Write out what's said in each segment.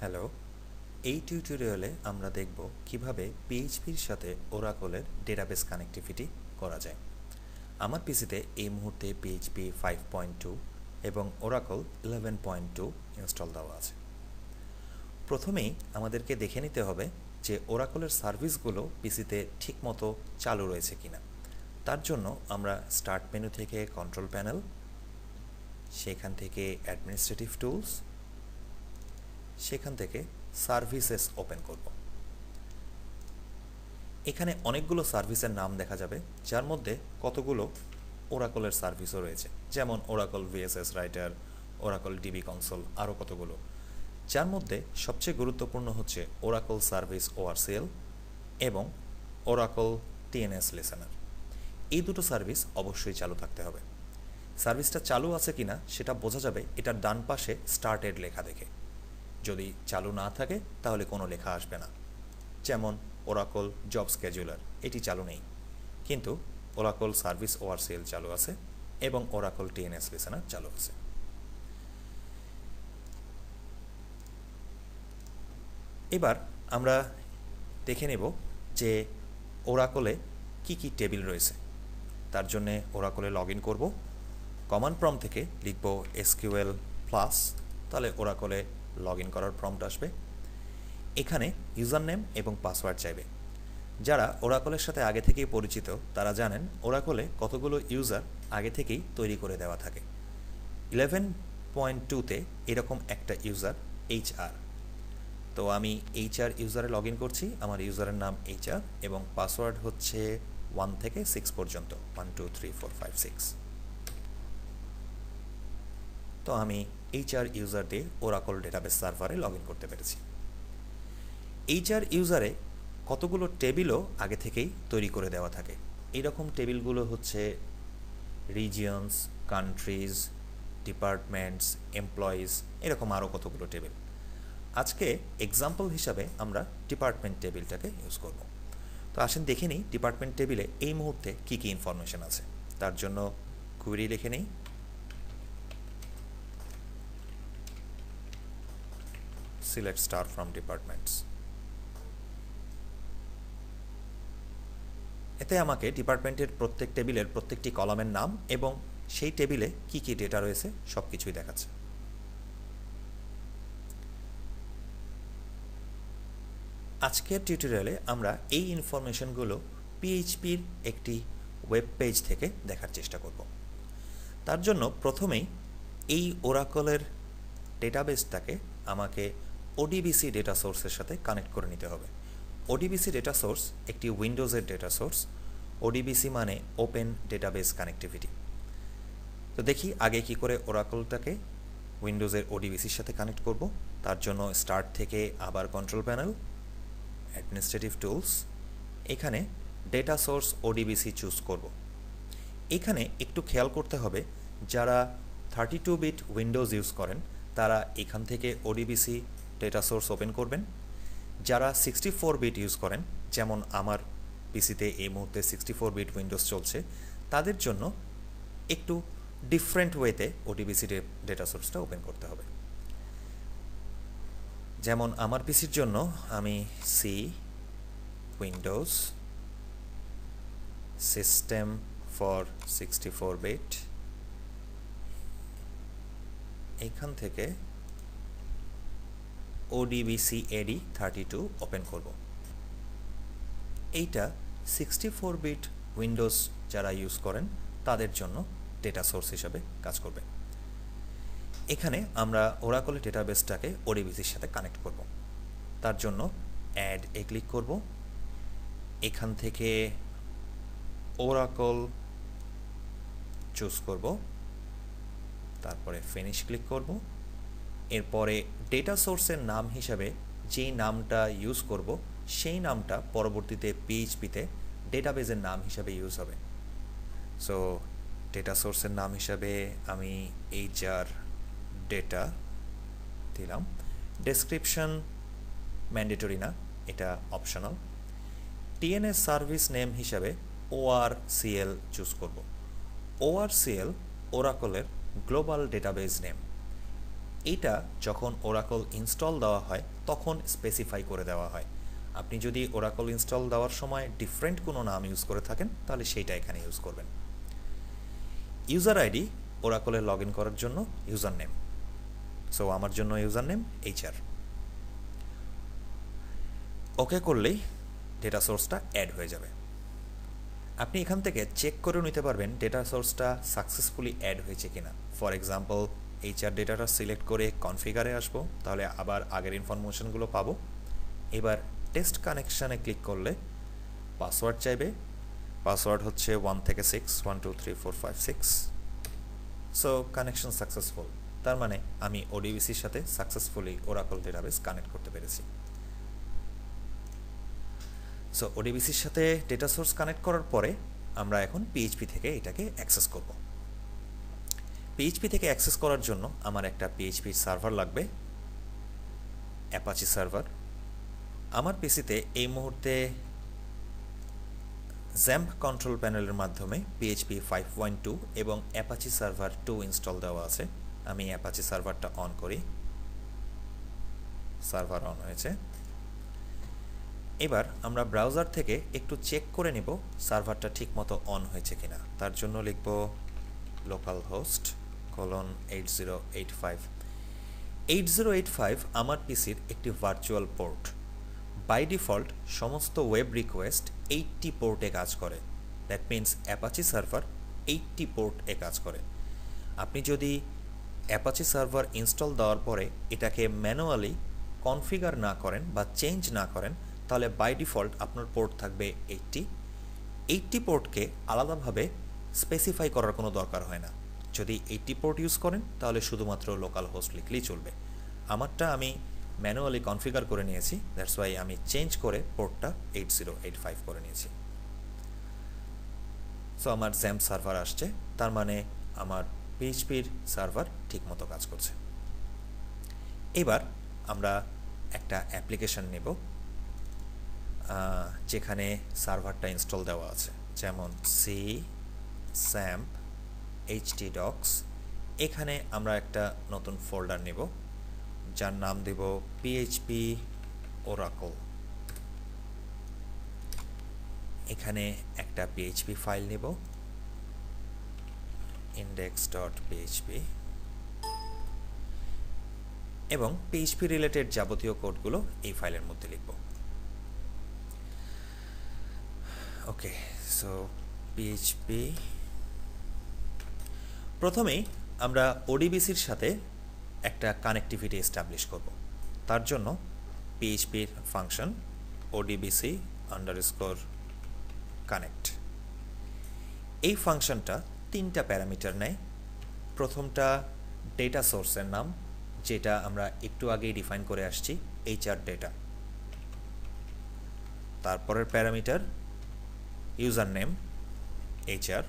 Hello, এই টিউটোরিয়ালে আমরা দেখব কিভাবে পিএইচপির সাথে ওরাকলের ডেটাবেস কানেক্টিভিটি করা যায়। আমার পিসিতে এই মুহূর্তে পিএইচপি 5.2 এবং ওরাকল 11.2 ইনস্টল দেওয়া আছে। প্রথমেই আমাদেরকে দেখে নিতে হবে যে ওরাকলের সার্ভিসগুলো পিসিতে ঠিকমতো চালু রয়েছে কিনা। তার জন্য আমরা স্টার্ট মেনু থেকে কন্ট্রোল প্যানেল, সেখান থেকে অ্যাডমিনিস্ট্রেটিভ টুলস, সেখান থেকে সার্ভিসেস ওপেন করব। এখানে অনেকগুলো সার্ভিসের নাম দেখা যাবে, যার মধ্যে কতগুলো ওরাকলের সার্ভিসও রয়েছে, যেমন Oracle VSS writer, Oracle DB console, আরও কতগুলো। যার মধ্যে সবচেয়ে গুরুত্বপূর্ণ হচ্ছে ওরাকল সার্ভিস ওআরসিএল এবং ওরাকল টিএনএস লিসেনার। এই দুটো সার্ভিস অবশ্যই চালু থাকতে হবে। সার্ভিসটা চালু আছে কিনা সেটা বোঝা যাবে এটার ডান পাশে স্টার্টেড লেখা দেখে। যদি চালু না থাকে তাহলে কোনো লেখা আসবে না, যেমন ওরাকল জব স্কেজুলার, এটি চালু নেই, কিন্তু ওরাকল সার্ভিস ওআরসিএল চালু আছে এবং ওরাকল টিএনএস লিসেনার চালু আছে। এবার আমরা দেখে নেব যে ওরাকলে কি কি টেবিল রয়েছে। তার জন্যে ওরাকলে লগ ইন করব। কমান্ড প্রম্পট থেকে লিখব এসকিউএল প্লাস, তাহলে ওরাকলে লগ ইন করার প্রম্পট আসবে। এখানে ইউজার নেম এবং পাসওয়ার্ড চাইবে। যারা ওরাকলের সাথে আগে থেকেই পরিচিত তারা জানেন ওরাকলে কতগুলো ইউজার আগে থেকেই তৈরি করে দেওয়া থাকে। 11.2-তে এরকম একটা ইউজার HR। তো আমি HR ইউজারে লগ ইন করছি। আমার ইউজারের নাম HR এবং পাসওয়ার্ড হচ্ছে 1 থেকে 6 পর্যন্ত, 1 2 3 4 5 6। তো আমি HR ইউজার দিয়ে ওরাকল ডেটাবেস সার্ভারে লগ ইন করতে পেরেছি। HR ইউজারে কতগুলো টেবিলও আগে থেকেই তৈরি করে দেওয়া থাকে। এইরকম টেবিলগুলো হচ্ছে রিজিয়নস, কান্ট্রিজ, ডিপার্টমেন্টস, এমপ্লয়িজ, এরকম আরও কতগুলো টেবিল। আজকে এক্সাম্পল হিসাবে আমরা ডিপার্টমেন্ট টেবিলটাকে ইউজ করব। তো আসেন দেখে নিই ডিপার্টমেন্ট টেবিলে এই মুহূর্তে কী কী ইনফরমেশন আছে। তার জন্য কুয়েরি লিখে নিই, সিলেক্ট স্টার ফ্রম ডিপার্টমেন্টস। এতে আমাকে ডিপার্টমেন্টের প্রত্যেক টেবিলের প্রত্যেকটি কলামের নাম এবং সেই টেবিলে কি কি ডেটা রয়েছে সব কিছুই দেখাচ্ছে। আজকের টিউটোরিয়ালে আমরা এই ইনফরমেশনগুলো পিএইচপির একটি ওয়েব পেজ থেকে দেখার চেষ্টা করব। তার জন্য প্রথমেই এই ওরাকলের ডেটাবেসটাকে আমাকে ওডিবিসি ডেটা সোর্সের সাথে কানেক্ট করে নিতে হবে। ওডিবিসি ডেটা সোর্স একটি উইন্ডোজের ডেটা সোর্স। ওডিবিসি মানে ওপেন ডেটাবেস কানেক্টিভিটি। তো দেখি আগে কি করে ওরাকলটাকে উইন্ডোজের ওডিবিসির সাথে কানেক্ট করব। তার জন্য স্টার্ট থেকে আবার কন্ট্রোল প্যানেল, অ্যাডমিনিস্ট্রেটিভ টুলস, এখানে ডেটা সোর্স ওডিবিসি চুজ করব। এখানে একটু খেয়াল করতে হবে, যারা 32-বিট উইন্ডোজ ইউজ করেন তারা এখান থেকে ওডিবিসি ডেটা সোর্স ওপেন করবেন। যারা 64-বিট ইউজ করেন, যেমন আমার পিসিতে এই মুহূর্তে 64-বিট উইন্ডোজ চলছে, তাদের জন্য একটু ডিফারেন্ট ওয়েতে ওডিবিসি ডেটা সোর্সটা ওপেন করতে হবে। যেমন আমার পিসির জন্য আমি সি উইন্ডোজ সিস্টেম ফর 64-বিট এইখান থেকে ওডিবিসি এডি 32 ওপেন করব। এইটা 64-বিট উইন্ডোজ যারা ইউজ করেন তাদের জন্য ডেটা সোর্স হিসাবে কাজ করবে। এখানে আমরা ওরাকলের ডেটাবেসটাকে ওডিবিসির সাথে কানেক্ট করব। তার জন্য অ্যাড এ ক্লিক করব। এখান থেকে ওরাকল চুজ করব, তারপরে ফিনিশ ক্লিক করব। এরপরে ডেটা সোর্সের নাম হিসাবে যেই নামটা ইউজ করব সেই নামটা পরবর্তীতে পিএইচপিতে ডেটাবেসের নাম হিসাবে ইউজ হবে। সো ডেটা সোর্সের নাম হিসাবে আমি HR ডেটা দিলাম। ডেসক্রিপশন ম্যান্ডেটরি না, এটা অপশনাল। টিএনএস সার্ভিস নেম হিসাবে ORCL চুজ করব। ORCL ওরাকলের গ্লোবাল ডেটাবেস নেম। এটা যখন ওরাকল ইনস্টল দেওয়া হয় তখন স্পেসিফাই করে দেওয়া হয়। আপনি যদি ওরাকল ইনস্টল দেওয়ার সময় ডিফারেন্ট কোনো নাম ইউজ করে থাকেন তাহলে সেইটা এখানে ইউজ করবেন। ইউজার আইডি ওরাকলে লগ ইন করার জন্য ইউজার নেম, সো আমার জন্য ইউজার নেম HR। ওকে করলেই ডেটা সোর্সটা অ্যাড হয়ে যাবে। আপনি এখান থেকে চেক করে নিতে পারবেন ডেটা সোর্সটা সাকসেসফুলি অ্যাড হয়েছে কিনা। ফর এক্সাম্পল HR ডেটাটা সিলেক্ট করে কনফিগারে আসবো, তাহলে আবার আগের ইনফরমেশনগুলো পাবো। এবার টেস্ট কানেকশানে ক্লিক করলে পাসওয়ার্ড চাইবে। পাসওয়ার্ড হচ্ছে 1 থেকে 6, 1 2 3 4 5 6। সো কানেকশন সাকসেসফুল, তার মানে আমি ওডিবিসির সাথে সাকসেসফুলি ওরাকল ডেটাবেস কানেক্ট করতে পেরেছি। সো ওডিবিসির সাথে ডেটা সোর্স কানেক্ট করার পরে আমরা এখন PHP থেকে এটাকে অ্যাক্সেস করব। PHP থেকে অ্যাক্সেস করার জন্য আমার একটা PHP সার্ভার লাগবে, অ্যাপাচি সার্ভার। আমার পিসিতে এই মুহূর্তে XAMPP কন্ট্রোল প্যানেলের মাধ্যমে PHP 5.2 এবং অ্যাপাচি সার্ভার 2 ইনস্টল দেওয়া আছে। আমি অ্যাপাচি সার্ভারটা অন করি, সার্ভার অন হয়েছে। এবার আমরা ব্রাউজার থেকে একটু চেক করে নেব সার্ভারটা ঠিকমতো অন হয়েছে কিনা। তার জন্য লিখব localhost:8085। 8085 আমার পিসির একটি ভার্চুয়াল পোর্ট। বাই ডিফল্ট সমস্ত ওয়েব রিকোয়েস্ট 80 পোর্টে কাজ করে। দ্যাট মিনস অ্যাপাচি সার্ভার 80 পোর্টে কাজ করে। আপনি যদি অ্যাপাচি সার্ভার ইনস্টল দেওয়ার পরে এটাকে ম্যানুয়ালি কনফিগার না করেন বা চেঞ্জ না করেন, তাহলে বাই ডিফল্ট আপনার পোর্ট থাকবে 80 পোর্টকে আলাদাভাবে স্পেসিফাই করার কোনো দরকার হয় না। যদি 80 পোর্ট ইউজ করেন তাহলে শুধুমাত্র লোকাল হোস্ট লিখলেই চলবে। আমারটা আমি ম্যানুয়ালি কনফিগার করে নিয়েছি, দ্যাটস ওয়াই আমি চেঞ্জ করে পোর্টটা 8085 করে নিয়েছি। সো আমার XAMPP সার্ভার আসছে, তার মানে আমার PHPর সার্ভার ঠিকমতো কাজ করছে। এবার আমরা একটা অ্যাপ্লিকেশন নেব যেখানে সার্ভারটা ইনস্টল দেওয়া আছে, যেমন C, XAMPP, htdocs। এখানে আমরা একটা নতুন ফোল্ডার নেব যার নাম দেব PHP Oracle। এখানে একটা PHP ফাইল নেব, index.php, এবং PHP রিলেটেড যাবতীয় কোডগুলো এই ফাইলের মধ্যে লিখব। ওকে, সো PHP। প্রথমেই আমরা ওডিবিসির সাথে একটা কানেক্টিভিটি এস্টাবলিশ করব। তার জন্য PHPর ফাংশন odbc_connect। এই ফাংশনটা 3টা প্যারামিটার নেয়। প্রথমটা ডেটা সোর্সের নাম, যেটা আমরা একটু আগেই ডিফাইন করে আসছি, HR ডেটা। তারপরের প্যারামিটার ইউজার নেম HR,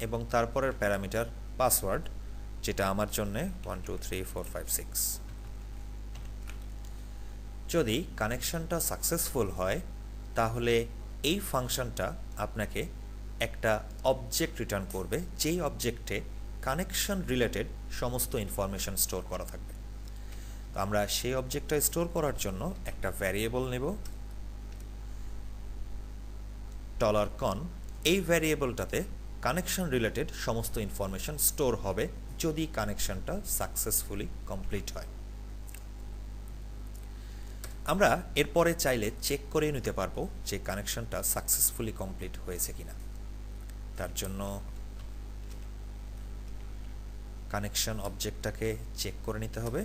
এবং তারপরের প্যারামিটার পাসওয়ার্ড, যেটা আমার জন্যে 1 2 3 4 5 6। যদি কানেকশনটা সাকসেসফুল হয় তাহলে এই ফাংশনটা আপনাকে একটা অবজেক্ট রিটার্ন করবে, যেই অবজেক্টে কানেকশন রিলেটেড সমস্ত ইনফরমেশন স্টোর করা থাকবে। তো আমরা সেই অবজেক্টটা স্টোর করার জন্য একটা ভ্যারিয়েবল নেব $con। এই ভ্যারিয়েবলটাতে কানেকশন রিলেটেড সমস্ত ইনফরমেশন স্টোর হবে যদি কানেকশনটা সাকসেসফুলি কমপ্লিট হয়। আমরা এরপরে চাইলে চেক করে নিতে পারবো যে কানেকশনটা সাকসেসফুলি কমপ্লিট হয়েছে কিনা। তার জন্য কানেকশন অবজেক্টটাকে চেক করে নিতে হবে।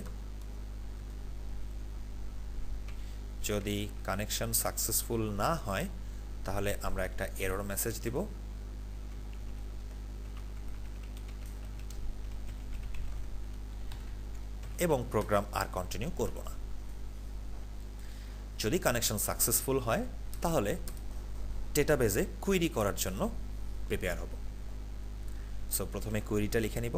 যদি কানেকশন সাকসেসফুল না হয় তাহলে আমরা একটা এরর মেসেজ দিব, এবং প্রোগ্রাম আর কন্টিনিউ করব না। যদি কানেকশন সাকসেসফুল হয় তাহলে ডেটাবেজে কুইরি করার জন্য প্রিপেয়ার হব। সো প্রথমে কুইরিটা লিখে নিব।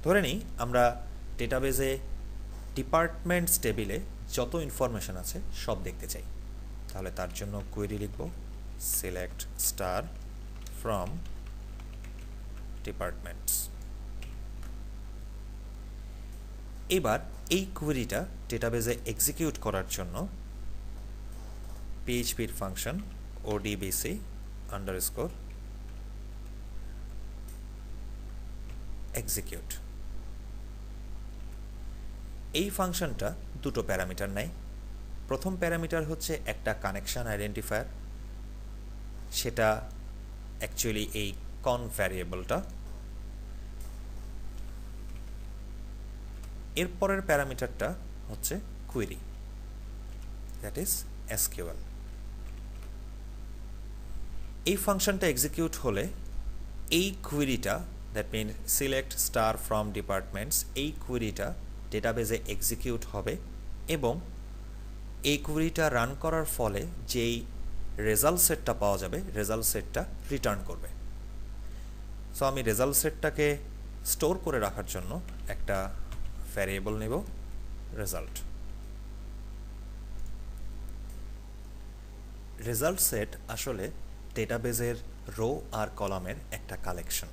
ধরে নিই আমরা ডেটাবেজে ডিপার্টমেন্টস টেবিলে যত ইনফরমেশন আছে সব দেখতে চাই, তাহলে তার জন্য কুইরি লিখব select star from departments। এবার এই কোয়েরিটা ডেটাবেজে এক্সিকিউট করার জন্য পিএইচপির ফাংশন odbc আন্ডারস্কোর এক্সিকিউট, এই ফাংশনটা দুটো প্যারামিটার নেয়। প্রথম প্যারামিটার হচ্ছে একটা কানেকশন আইডেন্টিফায়ার, সেটা অ্যাকচুয়ালি এই কন ভ্যারিয়েবলটা। এরপরের প্যারামিটারটা হচ্ছে কোয়েরি, দ্যাট ইজ এসকিউএল। এই ফাংশনটা এক্সিকিউট হলে এই কোয়েরিটা, that mean select star from departments, এই কোয়েরিটা ডেটাবেজে এক্সিকিউট হবে এবং এই কোয়েরিটা রান করার ফলে যেই রেজাল্ট সেটটা পাওয়া যাবে, রেজাল্ট সেটটা রিটার্ন করবে। সো আমি রেজাল্ট সেটটাকে স্টোর করে রাখার জন্য একটা ভ্যারিয়েবল নেব রেজাল্ট। রেজাল্ট সেট আসলে ডেটাবেজের রো আর কলামের একটা কালেকশন।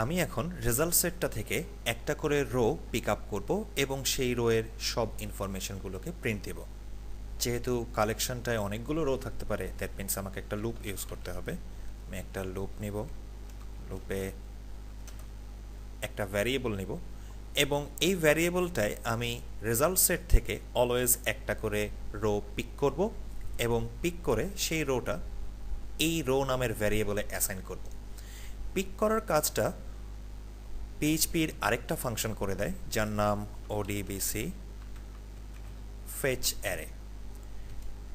আমি এখন রেজাল্ট সেটটা থেকে একটা করে রো পিক আপ করবো এবং সেই রোয়ের সব ইনফরমেশনগুলোকে প্রিন্ট দেব। যেহেতু কালেকশনটায় অনেকগুলো রো থাকতে পারে, দ্যাট মিনস আমাকে একটা লুপ ইউজ করতে হবে। আমি একটা লুপ নিব, লুপে একটা ভ্যারিয়েবল নিব এবং এই ভ্যারিয়েবলটায় আমি রেজাল্ট সেট থেকে অলওয়েজ একটা করে রো পিক করব এবং পিক করে সেই রোটা এই রো নামের ভ্যারিয়েবলে অ্যাসাইন করব। পিক করার কাজটা পিএইচপির আরেকটা ফাংশন করে দেয়, যার নাম odbc fetch array।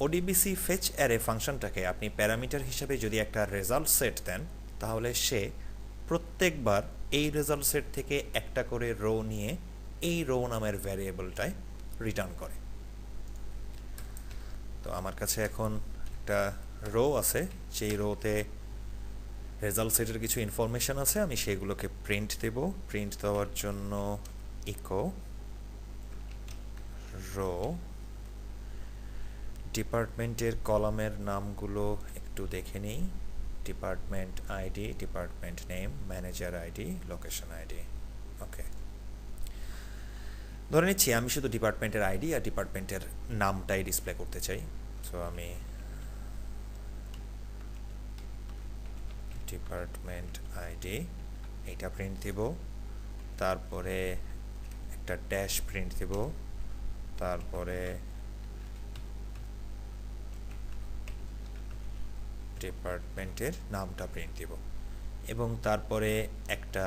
odbc fetch array ফাংশনটাকে আপনি প্যারামিটার হিসেবে যদি একটা রেজাল্ট সেট দেন, তাহলে সে প্রত্যেকবার এই রেজাল্ট সেট থেকে একটা করে রো নিয়ে এই রো নামের ভ্যারিয়েবলটায় রিটার্ন করে। তো আমার কাছে এখন একটা রো আছে, যেই রোতে রেজাল্ট সেটের কিছু ইনফরমেশন আছে, আমি সেগুলোকে প্রিন্ট দেব। প্রিন্ট দেওয়ার জন্য ইকো রো, ডিপার্টমেন্টের কলামের নামগুলো একটু দেখে নিই। Department ID, department name, manager ID, location ID. Okay, ধরে নিচ্ছি আমি শুধু ডিপার্টমেন্টের আইডি আর ডিপার্টমেন্টের নামটাই ডিসপ্লে করতে চাই। সো আমি ডিপার্টমেন্ট আইডি এটা প্রিন্ট দিব, তারপরে একটা ড্যাশ প্রিন্ট দিব, তারপরে ডিপার্টমেন্টের নামটা প্রিন্ট দিব এবং তারপরে একটা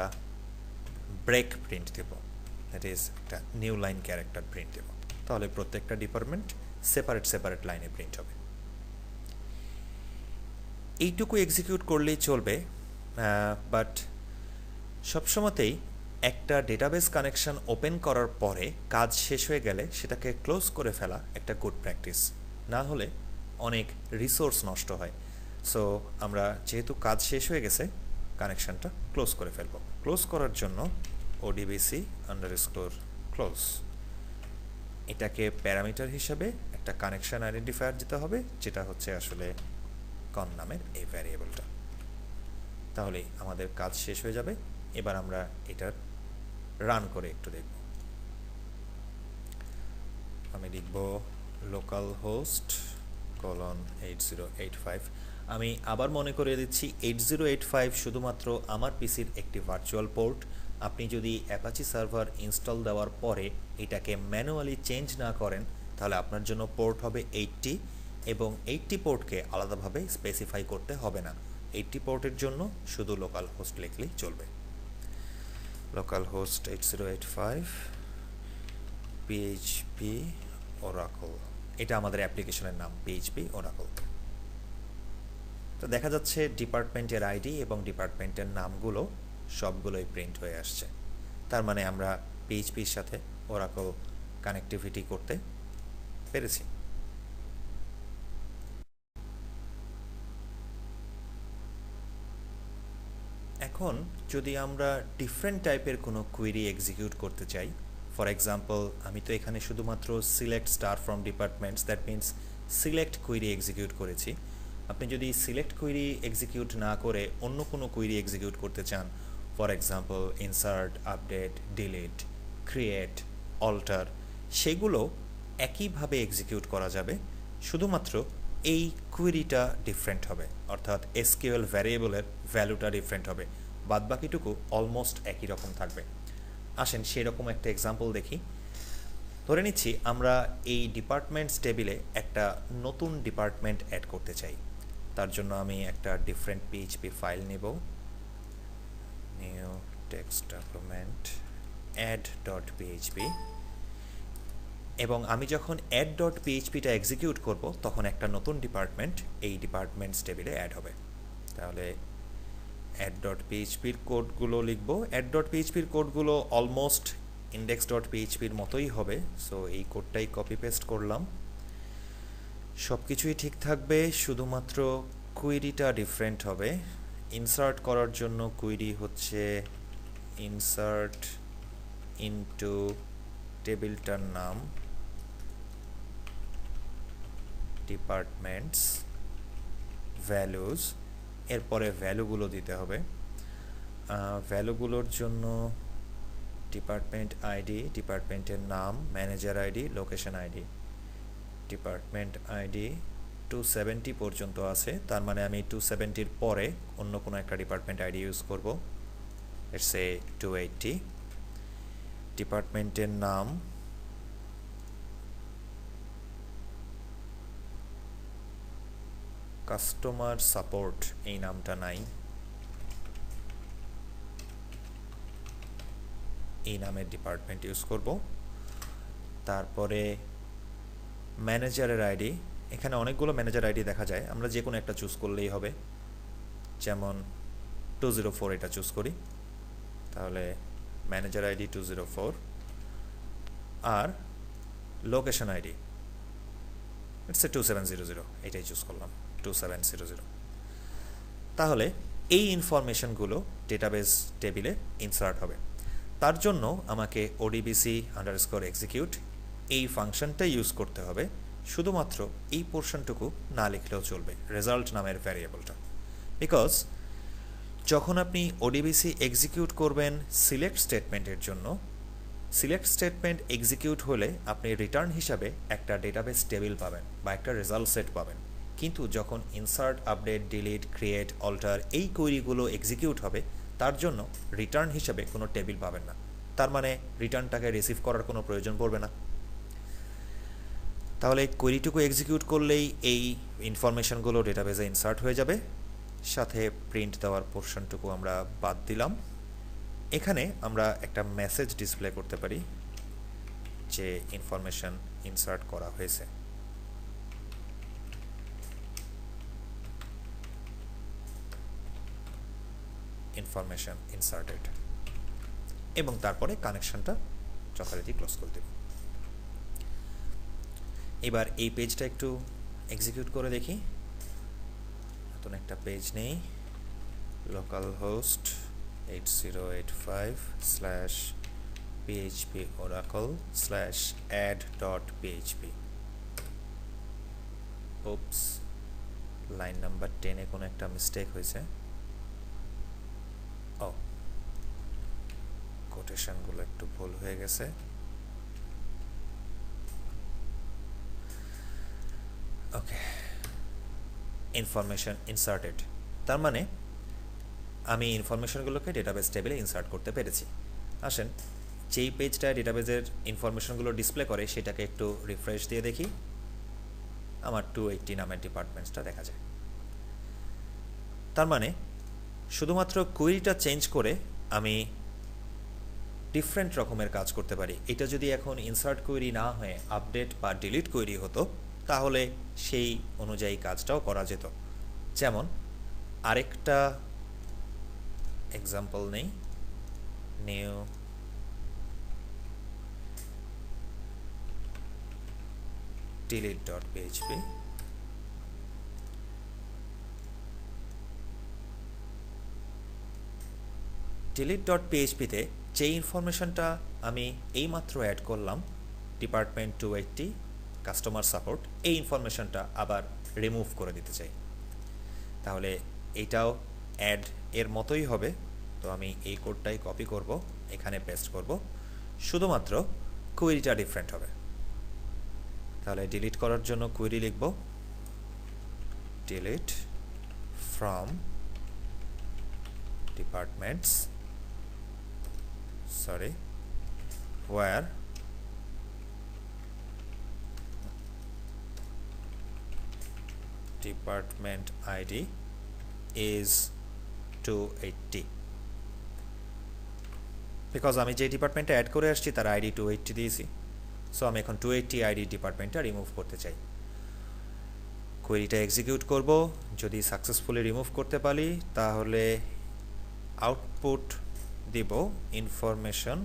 ব্রেক প্রিন্ট দেব, দ্যাট ইজ একটা নিউ লাইন ক্যারেক্টার প্রিন্ট দেব। তাহলে প্রত্যেকটা ডিপার্টমেন্ট সেপারেট সেপারেট লাইনে প্রিন্ট হবে। এইটুকু এক্সিকিউট করলেই চলবে, বাট সবসময়তেই একটা ডেটাবেস কানেকশন ওপেন করার পরে কাজ শেষ হয়ে গেলে সেটাকে ক্লোজ করে ফেলা একটা গুড প্র্যাকটিস, না হলে অনেক রিসোর্স নষ্ট হয়। সো আমরা যেহেতু কাজ শেষ হয়ে গেছে, কানেকশনটা ক্লোজ করে ফেলবো। ক্লোজ করার জন্য odbc আন্ডারস্কোর ক্লোজ, এটাকে প্যারামিটার হিসাবে একটা কানেকশন আইডেন্টিফায়ার দিতে হবে, যেটা হচ্ছে আসলে কন নামের এই ভ্যারিয়েবলটা। তাহলেই আমাদের কাজ শেষ হয়ে যাবে। এবার আমরা এটার রান করে একটু দেখব। আমি লিখব লোকাল হোস্ট colon 8085। আমি আবার মনে করিয়ে দিচ্ছি 8085 শুধুমাত্র আমার পিসির একটি ভার্চুয়াল পোর্ট। আপনি যদি অ্যাপাচি সার্ভার ইনস্টল দেওয়ার পরে এটাকে ম্যানুয়ালি চেঞ্জ না করেন, তাহলে আপনার জন্য পোর্ট হবে 80 এবং 80 পোর্টকে আলাদাভাবে স্পেসিফাই করতে হবে না। 80 পোর্টের জন্য শুধু লোকাল হোস্ট লিখলেই চলবে। লোকাল হোস্ট 8085 PHP Oracle, এটা আমাদের অ্যাপ্লিকেশনের নাম PHP Oracle। তো দেখা যাচ্ছে ডিপার্টমেন্টের আইডি এবং ডিপার্টমেন্টের নামগুলো সবগুলোই প্রিন্ট হয়ে আসছে। তার মানে আমরা PHPর সাথে Oracle কানেক্টিভিটি করতে পেরেছি। এখন যদি আমরা ডিফারেন্ট টাইপের কোনো কোয়েরি এক্সিকিউট করতে চাই, ফর এক্সাম্পল আমি তো এখানে শুধুমাত্র select star from departments, that means select query execute করেছি। আপনি যদি সিলেক্ট কুইরি এক্সিকিউট না করে অন্য কোনো কুইরি এক্সিকিউট করতে চান, for example insert, update, delete, create, alter, সেগুলো একইভাবে এক্সিকিউট করা যাবে, শুধুমাত্র এই কুইরিটা ডিফারেন্ট হবে, অর্থাৎ এসকিউএল ভ্যারিয়েবলের ভ্যালুটা ডিফারেন্ট হবে, বাদবাকিটুকু অলমোস্ট একই রকম থাকবে। আসেন সেরকম একটা এক্সাম্পল দেখি। ধরে নিচ্ছি আমরা এই ডিপার্টমেন্টস টেবিলে একটা নতুন ডিপার্টমেন্ট অ্যাড করতে চাই। তার জন্য আমি একটা ডিফারেন্ট পিএইচপি ফাইল নেব, নিউ টেক্সট ডকুমেন্ট add.php, এবং আমি যখন add.phpটা এক্সিকিউট করব তখন একটা নতুন ডিপার্টমেন্ট এই ডিপার্টমেন্টস টেবিলে অ্যাড হবে। তাহলে add.phpর কোডগুলো লিখব। add.phpর কোডগুলো অলমোস্ট index.phpর মতোই হবে, সো এই কোডটাই কপি পেস্ট করলাম। সব কিছুই ঠিক থাকবে, শুধুমাত্র কুইরিটা ডিফারেন্ট হবে। ইনসার্ট করার জন্য কুইরি হচ্ছে ইনসার্ট ইনটু টেবিলটার নাম ডিপার্টমেন্টস ভ্যালুজ, এরপরে ভ্যালুগুলো দিতে হবে। ভ্যালুগুলোর জন্য ডিপার্টমেন্ট আইডি, ডিপার্টমেন্টের নাম, manager ID, location ID. Department ID 270 পর্যন্ত আছে, তার মানে আমি 270-র পরে অন্য কোনো একটা ডিপার্টমেন্ট আইডি ইউজ করব, লেটস সে 280। ডিপার্টমেন্টের নাম কাস্টমার সাপোর্ট, এই নামটা নাই, এই নামের ডিপার্টমেন্ট ইউজ করব। তারপরে ম্যানেজারের আইডি, এখানে অনেকগুলো ম্যানেজার আইডি দেখা যায়, আমরা যে কোনো একটা চুজ করলেই হবে, যেমন 204 এটা চুজ করি, তাহলে ম্যানেজার আইডি 204। আর লোকেশন আইডি ইটস 2700, এটাই চুজ করলাম 2700। তাহলে এই ইনফরমেশনগুলো ডেটাবেস টেবিলে ইনসার্ট হবে। তার জন্য আমাকে odbc_execute এই ফাংশনটা ইউজ করতে হবে, শুধুমাত্র এই পোর্শনটুকু না লিখলেও চলবে, রেজাল্ট নামের ভ্যারিয়েবলটা। বিকজ যখন আপনি odbc এক্সিকিউট করবেন সিলেক্ট স্টেটমেন্টের জন্য, সিলেক্ট স্টেটমেন্ট এক্সিকিউট হলে আপনি রিটার্ন হিসাবে একটা ডেটাবেস টেবিল পাবেন বা একটা রেজাল্ট সেট পাবেন, কিন্তু যখন insert, update, delete, create, alter এই কোয়েরিগুলো এক্সিকিউট হবে তার জন্য রিটার্ন হিসাবে কোনো টেবিল পাবেন না, তার মানে রিটার্নটাকে রিসিভ করার কোনো প্রয়োজন পড়বে না। তাহলে কোয়েরিটুকু এক্সিকিউট করলেই এই ইনফরমেশনগুলো ডেটাবেসে ইনসার্ট হয়ে যাবে, সাথে প্রিন্ট দেওয়ার পোর্শনটুকু আমরা বাদ দিলাম। এখানে আমরা একটা মেসেজ ডিসপ্লে করতে পারি যে ইনফরমেশন ইনসার্ট করা হয়েছে। ইনফরমেশন ইনসার্টেড, এবং তারপরে কানেকশনটা যথারীতি ক্লোজ করে দেব। এবার এই পেজটা একটু এক্সিকিউট করে দেখি। নতুন একটা পেজ নেই, local host 8085/php/oracle/add.php। Oops, line number 10-এ কোনো একটা মিস্টেক হয়েছে। ও, কোটেশনগুলো একটু ভুল হয়ে গেছে। ওকে, ইনফরমেশন ইনসার্টেড, তার মানে আমি ইনফরমেশনগুলোকে ডেটাবেস টেবিলে ইনসার্ট করতে পেরেছি। আসেন যেই পেজটা ডেটাবেসের ইনফরমেশনগুলো ডিসপ্লে করে সেটাকে একটু রিফ্রেশ দিয়ে দেখি, আমার 280 নামের ডিপার্টমেন্টসটা দেখা যায়। তার মানে শুধুমাত্র কুইরিটা চেঞ্জ করে আমি ডিফারেন্ট রকমের কাজ করতে পারি। এটা যদি এখন ইনসার্ট কুইরি না হয়ে আপডেট বা ডিলিট কুইরি হতো তাহলে সেই অনুযায়ী কাজটাও করা যেত। যেমন আরেকটা এক্সাম্পল নেই, নিউ delete.php, delete.php-তে যে ইনফরমেশনটা আমি এইমাত্র অ্যাড করলাম, ডিপার্টমেন্ট 280 কাস্টমার সাপোর্ট এই ইনফরমেশনটা আবার রিমুভ করে দিতে চাই, তাহলে এইটাও অ্যাড এর মতোই হবে। তো আমি এই কোডটাই কপি করব, এখানে পেস্ট করব, শুধুমাত্র কুয়েরিটা ডিফারেন্ট হবে। তাহলে ডিলিট করার জন্য কুয়েরি লিখব delete from departments where department ID is 280, because আমি যে ডিপার্টমেন্টে অ্যাড করে আসছি তার আইডি 280 দিয়েছি, সো আমি এখন 280 আইডি ডিপার্টমেন্টটা রিমুভ করতে চাই। কোয়েরিটা এক্সিকিউট করব, যদি সাকসেসফুলি রিমুভ করতে পারি তাহলে আউটপুট দিব ইনফরমেশন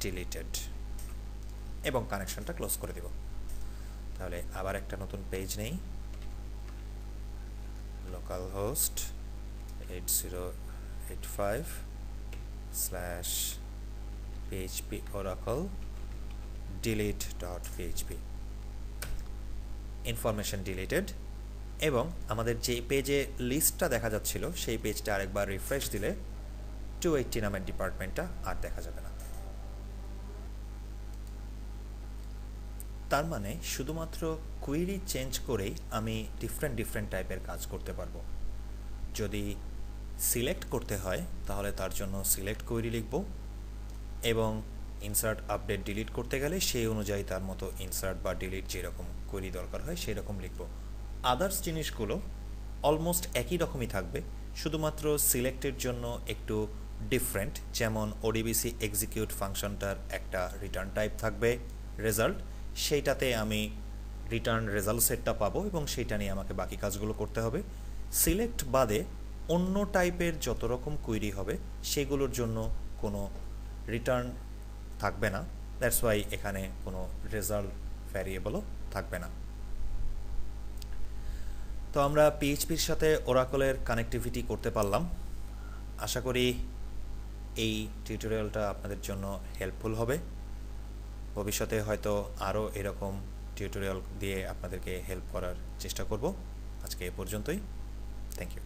ডিলিটেড এবং কানেকশনটা ক্লোজ করে দিব। তাহলে আবার একটা নতুন পেজ নেই, local host 8085/php oracle delete.php, information deleted. এবং আমাদের যে পেজে লিস্টটা দেখা যাচ্ছিল সেই পেজটা আরেকবার রিফ্রেশ দিলে 280 নামের ডিপার্টমেন্টটা আর দেখা যাবে না। তার মানে শুধুমাত্র কুয়েরি চেঞ্জ করেই আমি ডিফারেন্ট টাইপের কাজ করতে পারবো। যদি সিলেক্ট করতে হয় তাহলে তার জন্য সিলেক্ট কোয়েরি লিখব এবং ইনসার্ট আপডেট ডিলিট করতে গেলে সেই অনুযায়ী তার মতো ইনসার্ট বা ডিলিট যেরকম কোয়েরি দরকার হয় সেই রকম লিখব। আদার্স জিনিসগুলো অলমোস্ট একই রকমই থাকবে, শুধুমাত্র সিলেক্টের জন্য একটু ডিফারেন্ট, যেমন ওডিবিসি এক্সিকিউট ফাংশনটার একটা রিটার্ন টাইপ থাকবে রেজাল্ট, সেইটাতে আমি রিটার্ন রেজাল্ট সেটটা পাবো এবং সেইটা নিয়ে আমাকে বাকি কাজগুলো করতে হবে। সিলেক্ট বাদে অন্য টাইপের যত রকম কুয়েরি হবে সেগুলোর জন্য কোনো রিটার্ন থাকবে না, দ্যাটস ওয়াই এখানে কোনো রেজাল্ট ভ্যারিয়েবলও থাকবে না। তো আমরা পিএইচপির সাথে ওরাকলের কানেক্টিভিটি করতে পারলাম। আশা করি এই টিউটোরিয়ালটা আপনাদের জন্য হেল্পফুল হবে। ভবিষ্যতে হয়তো আরও এরকম টিউটোরিয়াল দিয়ে আপনাদেরকে হেল্প করার চেষ্টা করব। আজকে এ পর্যন্তই, থ্যাংক ইউ।